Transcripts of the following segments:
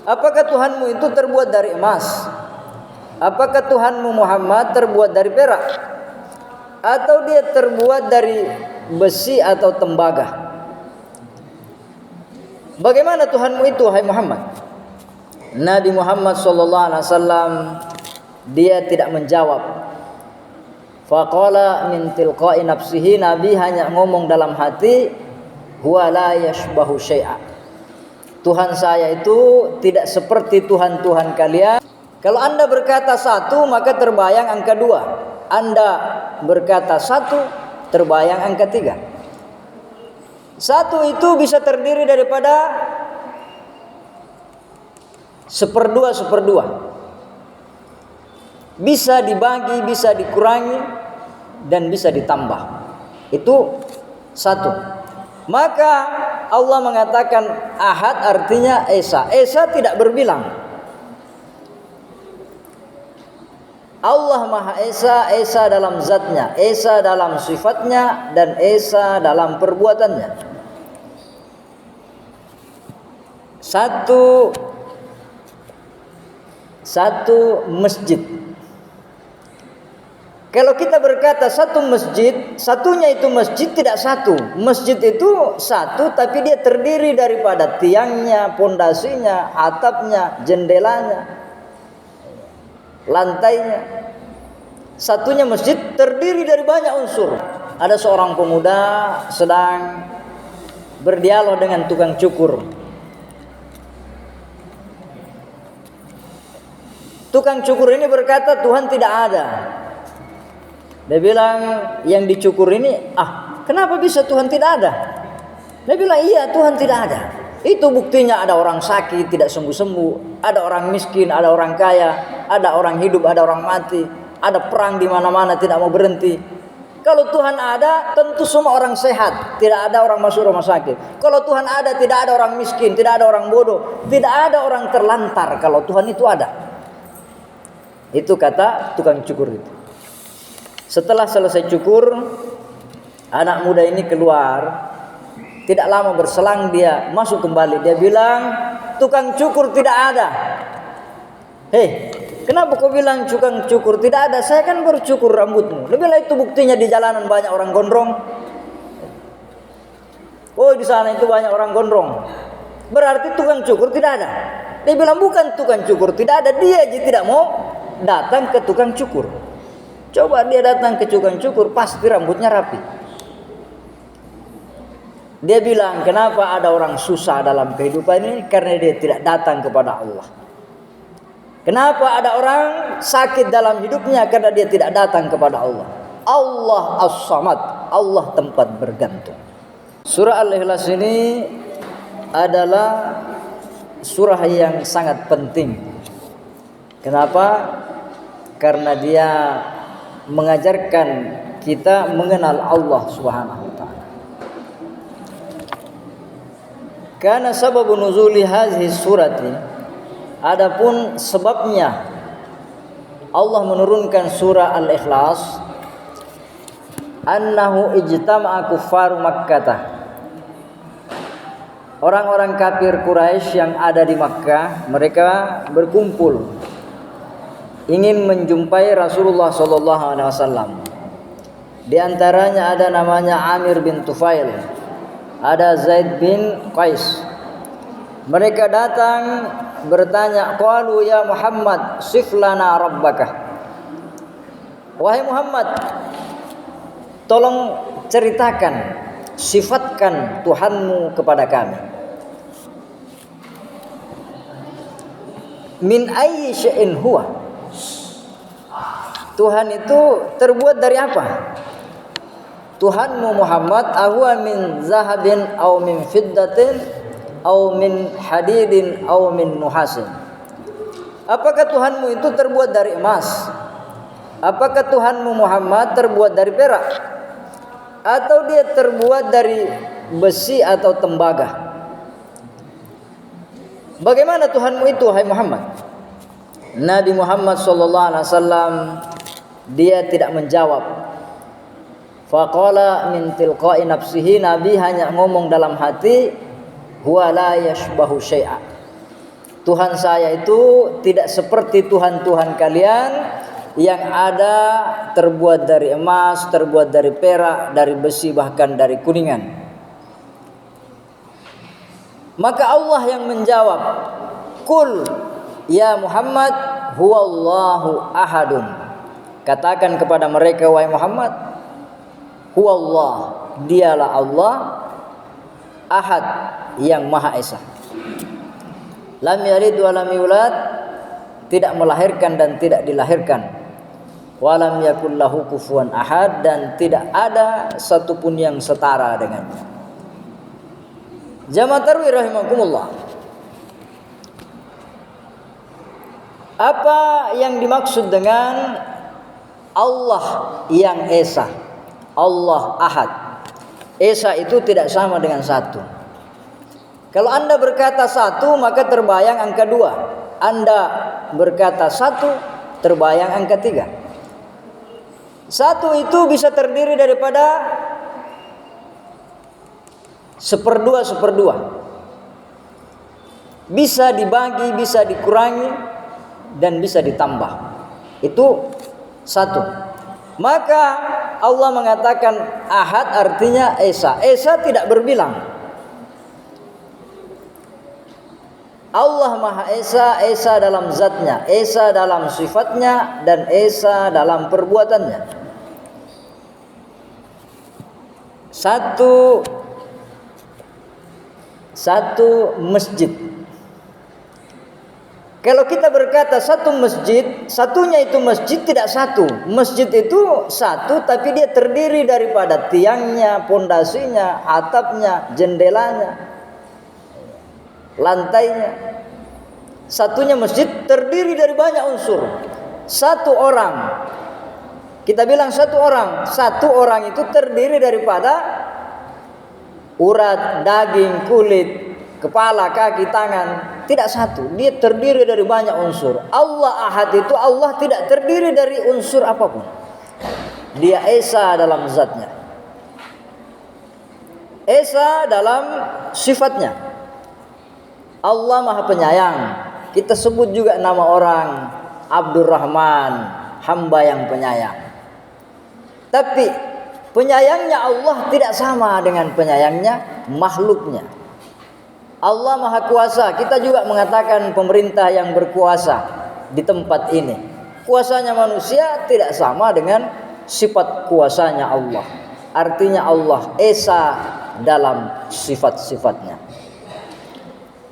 Apakah Tuhanmu itu terbuat dari emas? Apakah Tuhanmu Muhammad terbuat dari perak? Atau dia terbuat dari besi atau tembaga? Bagaimana Tuhanmu itu, hai Muhammad? Nabi Muhammad SAW dia tidak menjawab. Faqala min tilqa'i nafsihi, Nabi hanya ngomong dalam hati, huwa la yashbahu syai'a. Tuhan saya itu tidak seperti Tuhan-Tuhan kalian. Kalau Anda berkata satu, maka terbayang angka dua. Anda berkata satu, terbayang angka tiga. Satu itu bisa terdiri daripada seperdua. Bisa dibagi, bisa dikurangi, dan bisa ditambah. Itu satu. Maka Allah mengatakan ahad artinya esa. Esa tidak berbilang. Allah Maha Esa, Esa dalam zatnya, Esa dalam sifatnya, dan Esa dalam perbuatannya. Satu masjid. Kalau kita berkata satu masjid, satunya itu masjid tidak satu. Masjid itu satu, tapi dia terdiri daripada tiangnya, pondasinya, atapnya, jendelanya, lantainya. Satunya masjid terdiri dari banyak unsur. Ada seorang pemuda sedang berdialog dengan tukang cukur. Tukang cukur ini berkata Tuhan tidak ada. Dia bilang yang dicukur ini, kenapa bisa Tuhan tidak ada? Dia bilang iya, Tuhan tidak ada. Itu buktinya ada orang sakit tidak sembuh-sembuh, ada orang miskin, ada orang kaya, ada orang hidup, ada orang mati, ada perang di mana-mana tidak mau berhenti. Kalau Tuhan ada, tentu semua orang sehat, tidak ada orang masuk rumah sakit. Kalau Tuhan ada, tidak ada orang miskin, tidak ada orang bodoh, tidak ada orang terlantar kalau Tuhan itu ada. Itu kata tukang cukur itu. Setelah selesai cukur, anak muda ini keluar. Tidak lama berselang dia masuk kembali. Dia bilang, tukang cukur tidak ada. Hei, kenapa kau bilang tukang cukur tidak ada? Saya kan baru cukur rambutmu. Dia bilang itu buktinya di jalanan banyak orang gondrong. Oh, di sana itu banyak orang gondrong. Berarti tukang cukur tidak ada. Dia bilang bukan tukang cukur tidak ada, dia aja tidak mau datang ke tukang cukur. Coba dia datang ke tukang cukur, pasti rambutnya rapi. Dia bilang, kenapa ada orang susah dalam kehidupan ini? Karena dia tidak datang kepada Allah. Kenapa ada orang sakit dalam hidupnya? Karena dia tidak datang kepada Allah. Allah As-Samad, Allah tempat bergantung. Surah Al-Ikhlas ini adalah surah yang sangat penting. Kenapa? Karena dia mengajarkan kita mengenal Allah Subhanahu wa taala. Karena sebab nuzuli hadhihi surati, adapun sebabnya Allah menurunkan surah Al-Ikhlas, annahu ijtama'a kuffaru Makkah. Orang-orang kafir Quraisy yang ada di Makkah, mereka berkumpul ingin menjumpai Rasulullah SAW. Di antaranya ada namanya Amir bin Tufail, ada Zaid bin Qais. Mereka datang bertanya, qalu ya Muhammad sif lana rabbaka. Wahai Muhammad, tolong ceritakan, sifatkan Tuhanmu kepada kami. Min ayyi syai'in huwa. Tuhan itu terbuat dari apa? Tuhanmu Muhammad ahwa min zahabin aw min fiddatin aw min hadidin aw min nuhasin. Apakah Tuhanmu itu terbuat dari emas? Apakah Tuhanmu Muhammad terbuat dari perak? Atau dia terbuat dari besi atau tembaga? Bagaimana Tuhanmu itu, hai Muhammad? Nabi Muhammad SAW dia tidak menjawab. Faqala min tilqa'i nafsihi, Nabi hanya ngomong dalam hati, huwa la yashbahu syai'a. Tuhan saya itu tidak seperti Tuhan-Tuhan kalian yang ada terbuat dari emas, terbuat dari perak, dari besi, bahkan dari kuningan. Maka Allah yang menjawab, Qul ya Muhammad huwallahu ahadun. Katakan kepada mereka, wahai Muhammad, huwallah, dialah Allah, ahad, yang Maha Esa. Lam yalid wa lam yulad, tidak melahirkan dan tidak dilahirkan. Wa lam yakul lahu kufuwan ahad, dan tidak ada satupun yang setara dengannya. Jamaah tarawih rahimakumullah. Apa yang dimaksud dengan Allah yang Esa? Allah ahad. Esa itu tidak sama dengan satu. Kalau Anda berkata satu, maka terbayang angka 2. Anda berkata satu, terbayang angka 3. Satu itu bisa terdiri daripada 1/2. Bisa dibagi, bisa dikurangi, dan bisa ditambah. Itu satu. Maka Allah mengatakan ahad artinya Esa. Esa tidak berbilang. Allah Maha Esa, Esa dalam zatnya, Esa dalam sifatnya, dan Esa dalam perbuatannya. Satu masjid. Kalau kita berkata satu masjid, satunya itu masjid tidak satu. Masjid itu satu, tapi dia terdiri daripada tiangnya, pondasinya, atapnya, jendelanya, lantainya. Satunya masjid terdiri dari banyak unsur. Satu orang, kita bilang satu orang itu terdiri daripada urat, daging, kulit, kepala, kaki, tangan. Tidak satu, dia terdiri dari banyak unsur. Allah ahad itu Allah tidak terdiri dari unsur apapun. Dia Esa dalam zatnya, Esa dalam sifatnya. Allah Maha Penyayang. Kita sebut juga nama orang Abdurrahman, hamba yang penyayang. Tapi penyayangnya Allah tidak sama dengan penyayangnya makhluknya. Allah Maha Kuasa. Kita juga mengatakan pemerintah yang berkuasa di tempat ini. Kuasanya manusia tidak sama dengan sifat kuasanya Allah. Artinya Allah Esa dalam sifat-sifatnya.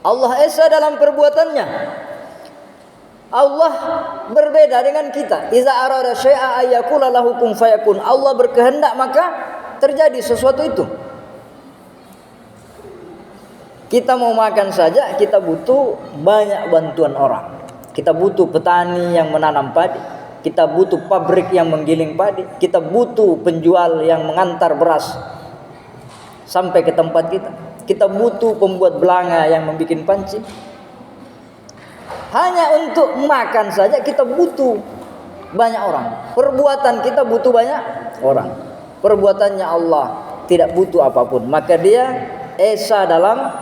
Allah Esa dalam perbuatannya. Allah berbeda dengan kita. Iza arada syai'a ayyakula lahu kun fayakun. Allah berkehendak maka terjadi sesuatu itu. Kita mau makan saja, kita butuh banyak bantuan orang. Kita butuh petani yang menanam padi. Kita butuh pabrik yang menggiling padi. Kita butuh penjual yang mengantar beras sampai ke tempat kita. Kita butuh pembuat belanga yang membuat panci. Hanya untuk makan saja kita butuh banyak orang. Perbuatan kita butuh banyak orang. Perbuatannya Allah tidak butuh apapun. Maka dia Esa dalam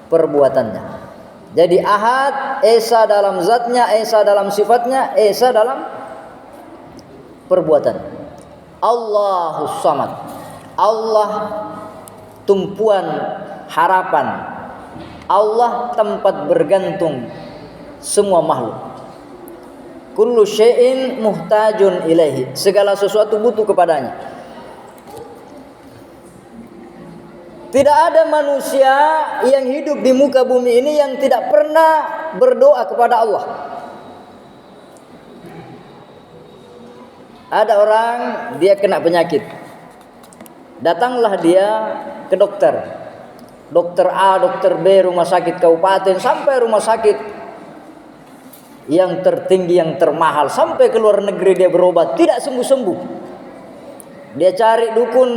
perbuatannya. Jadi ahad, Esa dalam zatnya, Esa dalam sifatnya, Esa dalam perbuatan. Allahus Samad. Allah tumpuan harapan. Allah tempat bergantung semua makhluk. Kullu syai'in muhtajun ilaihi. Segala sesuatu butuh kepadanya. Tidak ada manusia yang hidup di muka bumi ini yang tidak pernah berdoa kepada Allah. Ada orang dia kena penyakit. Datanglah dia ke dokter. Dokter A, dokter B, rumah sakit kabupaten, sampai rumah sakit yang tertinggi, yang termahal, sampai ke luar negeri dia berobat, tidak sembuh-sembuh. Dia cari dukun,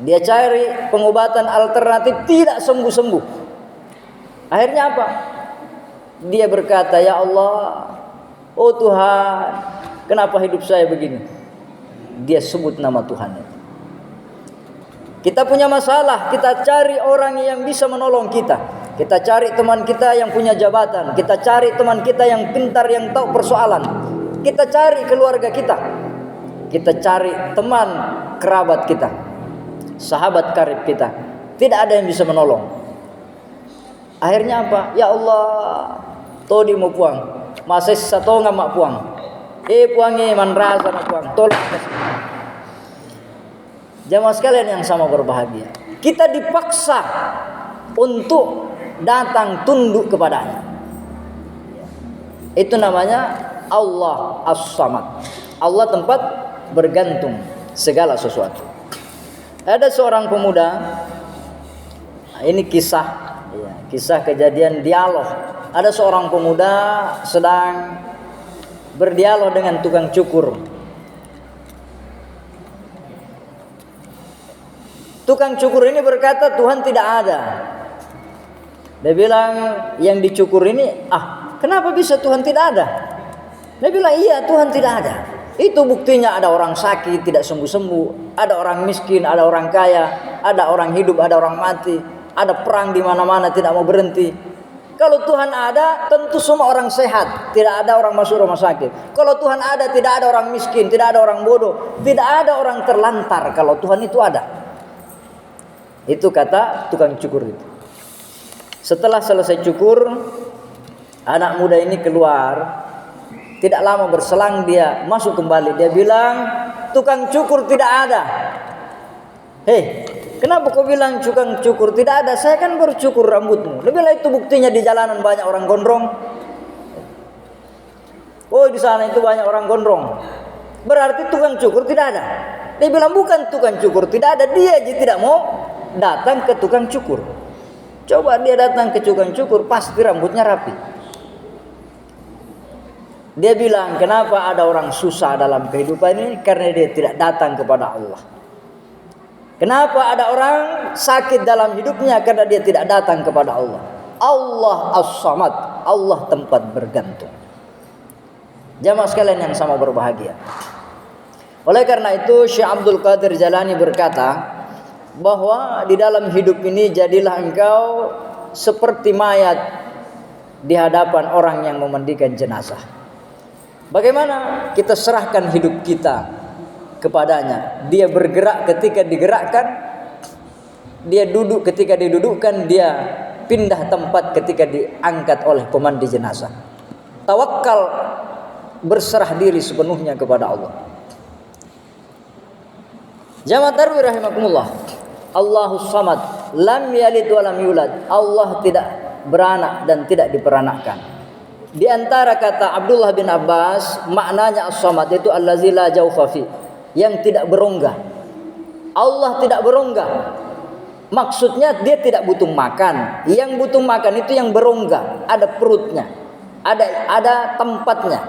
dia cari pengobatan alternatif, tidak sembuh-sembuh. Akhirnya apa? Dia berkata, ya Allah, oh Tuhan, kenapa hidup saya begini? Dia sebut nama Tuhan itu. Kita punya masalah, kita cari orang yang bisa menolong kita. kita cari teman kita yang punya jabatan, kita cari teman kita yang pintar, yang tahu persoalan, kita cari keluarga kita, kita cari teman kerabat kita, sahabat karib kita. Tidak ada yang bisa menolong. Akhirnya apa? Ya Allah, todi mau puang, masih satu nggak mak puang, puangi manrasa nak puang, tolong kasih. Jamaah sekalian yang sama berbahagia, kita dipaksa untuk datang tunduk kepadanya. Itu namanya Allah As-Samad. Allah tempat bergantung segala sesuatu. Ada seorang pemuda, ini kisah kejadian dialog. Ada seorang pemuda sedang berdialog dengan tukang cukur. Tukang cukur ini berkata Tuhan tidak ada. Dia bilang yang dicukur ini, kenapa bisa Tuhan tidak ada? Dia bilang iya, Tuhan tidak ada. Itu buktinya ada orang sakit tidak sembuh-sembuh, ada orang miskin, ada orang kaya, ada orang hidup, ada orang mati, ada perang di mana-mana tidak mau berhenti. Kalau Tuhan ada, tentu semua orang sehat, tidak ada orang masuk rumah sakit. Kalau Tuhan ada, tidak ada orang miskin, tidak ada orang bodoh, tidak ada orang terlantar kalau Tuhan itu ada. Itu kata tukang cukur itu. Setelah selesai cukur, anak muda ini keluar. Tidak lama berselang dia masuk kembali. Dia bilang, tukang cukur tidak ada. Kenapa kau bilang tukang cukur tidak ada? Saya kan baru cukur rambutmu. Dia bilang itu buktinya di jalanan banyak orang gondrong. Oh, di sana itu banyak orang gondrong. Berarti tukang cukur tidak ada. Dia bilang bukan tukang cukur tidak ada, dia aja tidak mau datang ke tukang cukur. Coba dia datang ke tukang cukur, pasti rambutnya rapi. Dia bilang, kenapa ada orang susah dalam kehidupan ini? Karena dia tidak datang kepada Allah. Kenapa ada orang sakit dalam hidupnya? Karena dia tidak datang kepada Allah. Allah As-Samad, Allah tempat bergantung. Jamaah sekalian yang sama berbahagia. Oleh karena itu Syekh Abdul Qadir Jalani berkata bahwa di dalam hidup ini jadilah engkau seperti mayat di hadapan orang yang memandikan jenazah. Bagaimana kita serahkan hidup kita kepadanya? Dia bergerak ketika digerakkan, dia duduk ketika didudukkan, dia pindah tempat ketika diangkat oleh pemandi jenazah. Tawakal, berserah diri sepenuhnya kepada Allah. Jamaah tarwih rahimakumullah. Allahus Samad, lam yalid wa lam yulad. Allah tidak beranak dan tidak diperanakkan. Di antara kata Abdullah bin Abbas, maknanya As-Samad itu allazi la jawfa fi, yang tidak berongga. Allah tidak berongga. Maksudnya dia tidak butuh makan. Yang butuh makan itu yang berongga, ada perutnya, ada tempatnya.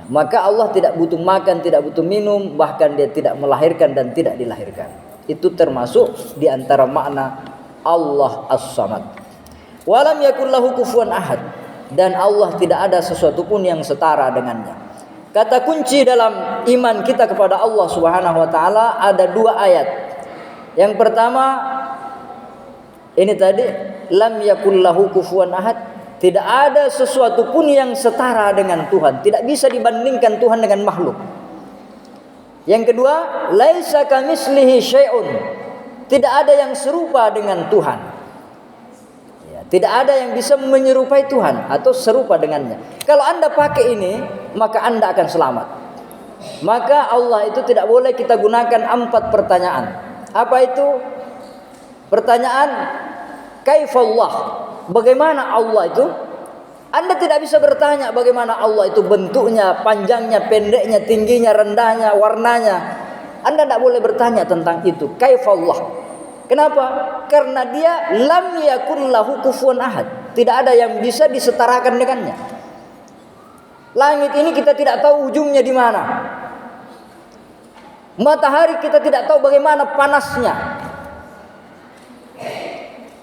Maka Allah tidak butuh makan, tidak butuh minum, bahkan dia tidak melahirkan dan tidak dilahirkan. Itu termasuk di antara makna Allah As-Samad. Walam yakul lahu kufuwan ahad, dan Allah tidak ada sesuatu pun yang setara dengannya. Kata kunci dalam iman kita kepada Allah Subhanahu wa taala ada dua ayat. Yang pertama ini tadi, lam yakul lahu kufuwan ahad, tidak ada sesuatu pun yang setara dengan Tuhan. Tidak bisa dibandingkan Tuhan dengan makhluk. Yang kedua, laisa kamitslihi syai'un, tidak ada yang serupa dengan Tuhan. Tidak ada yang bisa menyerupai Tuhan atau serupa dengannya. Kalau Anda pakai ini, maka Anda akan selamat. Maka Allah itu tidak boleh kita gunakan 4 pertanyaan. Apa itu? Pertanyaan kaifallah, bagaimana Allah itu? Anda tidak bisa bertanya bagaimana Allah itu bentuknya, panjangnya, pendeknya, tingginya, rendahnya, warnanya. Anda tidak boleh bertanya tentang itu. Kaifallah. Kenapa? Karena dia lam yakul lahu kufuwan ahad. Tidak ada yang bisa disetarakan dengannya. Langit ini kita tidak tahu ujungnya di mana. Matahari kita tidak tahu bagaimana panasnya.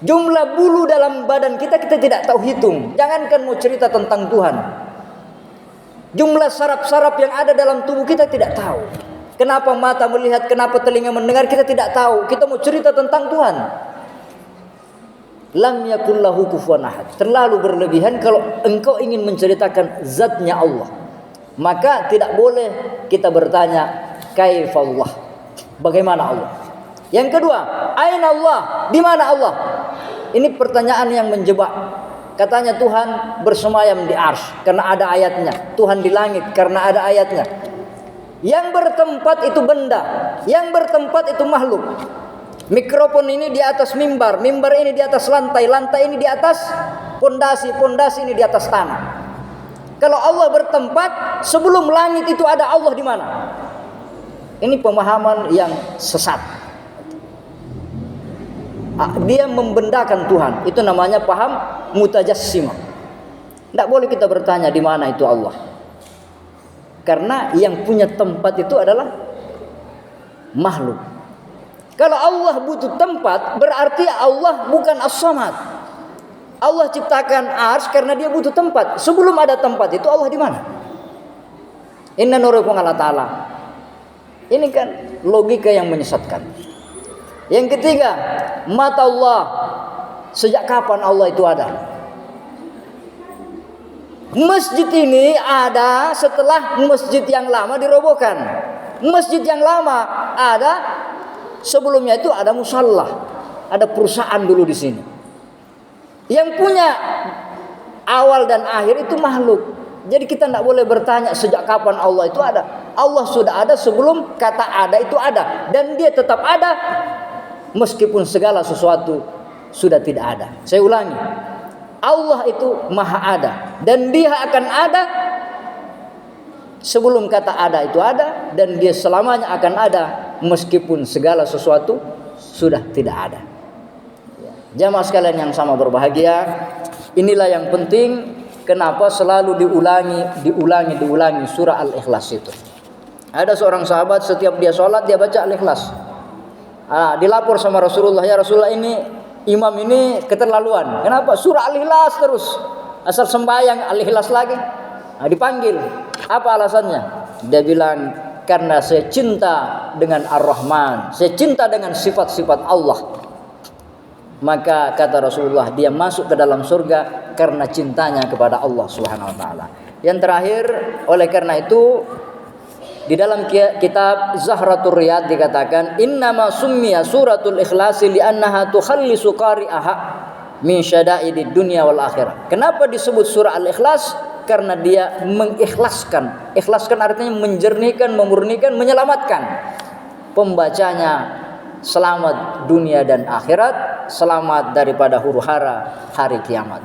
Jumlah bulu dalam badan kita tidak tahu hitung. Jangankan mau cerita tentang Tuhan. Jumlah saraf-saraf yang ada dalam tubuh kita tidak tahu. Kenapa mata melihat, kenapa telinga mendengar, kita tidak tahu. Kita mau cerita tentang Tuhan. lam yakul lahu kufuwan ahad. Terlalu berlebihan kalau engkau ingin menceritakan zatnya Allah. Maka tidak boleh kita bertanya kaifallah, bagaimana Allah. Yang kedua, aina Allah, di mana Allah? Ini pertanyaan yang menjebak. Katanya Tuhan bersemayam di arsy karena ada ayatnya. Tuhan di langit karena ada ayatnya. Yang bertempat itu benda, yang bertempat itu makhluk. Mikrofon ini di atas mimbar, mimbar ini di atas lantai, lantai ini di atas pondasi, pondasi ini di atas tanah. Kalau Allah bertempat, sebelum langit itu ada Allah di mana? Ini pemahaman yang sesat. Dia membendakan Tuhan. Itu namanya paham mutajassimah. Tidak boleh kita bertanya di mana itu Allah. Karena yang punya tempat itu adalah makhluk. Kalau Allah butuh tempat, berarti Allah bukan as-samad. Allah ciptakan arsy karena dia butuh tempat. Sebelum ada tempat itu Allah di mana? Inna nurikum Allah Ta'ala. Ini kan logika yang menyesatkan. Yang ketiga, mata Allah. Sejak kapan Allah itu ada? Masjid ini ada setelah masjid yang lama dirobohkan. Masjid yang lama ada, sebelumnya itu ada musalla, ada perusahaan dulu di sini. Yang punya awal dan akhir itu makhluk. Jadi kita tidak boleh bertanya sejak kapan Allah itu ada. Allah sudah ada sebelum kata ada itu ada. Dan dia tetap ada meskipun segala sesuatu sudah tidak ada. Saya ulangi, Allah itu maha ada. Dan dia akan ada sebelum kata ada itu ada. Dan dia selamanya akan ada meskipun segala sesuatu sudah tidak ada. Jamaah sekalian yang sama berbahagia, inilah yang penting. Kenapa selalu diulangi surah Al-Ikhlas itu. Ada seorang sahabat setiap dia sholat dia baca Al-Ikhlas. Dilapor sama Rasulullah, ya Rasulullah, ini imam ini keterlaluan. Kenapa? Surah Al-Ikhlas terus. Asal sembahyang Al-Ikhlas lagi. Dipanggil. Apa alasannya? Dia bilang, karena saya cinta dengan Ar-Rahman. Saya cinta dengan sifat-sifat Allah. Maka kata Rasulullah, dia masuk ke dalam surga karena cintanya kepada Allah Subhanahu wa taala. Yang terakhir, oleh karena itu di dalam kitab Zahratul Riyad dikatakan, innama summiya suratul ikhlasi li'annaha tukhallisu qari'aha min syada'idid dunya wal akhirah. Kenapa disebut surah Al-Ikhlas? Karena dia mengikhlaskan. Ikhlaskan artinya menjernihkan, memurnikan, menyelamatkan pembacanya selamat dunia dan akhirat, selamat daripada huru-hara hari kiamat.